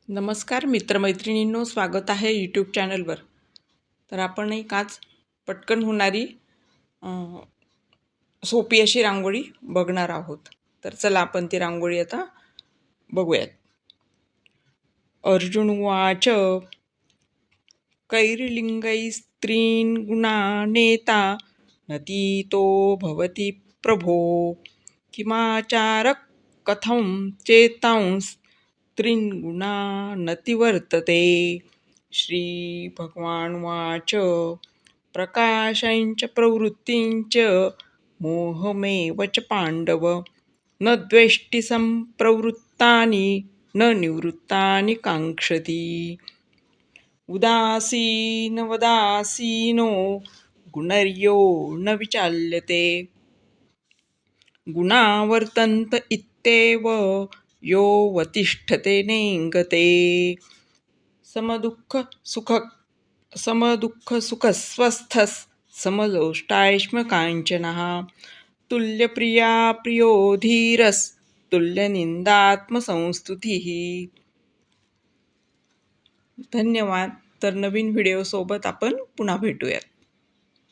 नमस्कार मित्रमैत्रिणींनो, स्वागत आहे यूट्यूब चॅनलवर. तर आपण एक आज पटकन होणारी सोपी अशी रांगोळी बघणार आहोत. तर चला आपण ती रांगोळी आता बघूयात. अर्जुन उवाच कैर्लिङ्गै स्त्रीन् गुणानेता नतीतो भवति प्रभो किमाचारः कथं चेतांस् त्रिन्गुणानतिवर्तते. श्री भगवानुवाच प्रकाशञ्च प्रवृत्तिञ्च मोहमेव च पाण्डव न द्वेष्टि सम्प्रवृत्तानि न निवृत्तानि काङ्क्षति. उदासीनवदासीनो गुणर्यो न विचाल्यते गुणा वर्तन्त इत्येव यो वतिष्ठते नेङ्गते. समदुःखसुखस्वस्थः समलोष्टाश्मकाञ्चनः तुल्यप्रिया प्रियो धीरस्तुल्यनिन्दात्मसंस्तुतिः. धन्यवाद. तर नवीन व्हिडिओसोबत आपण पुन्हा भेटूयात.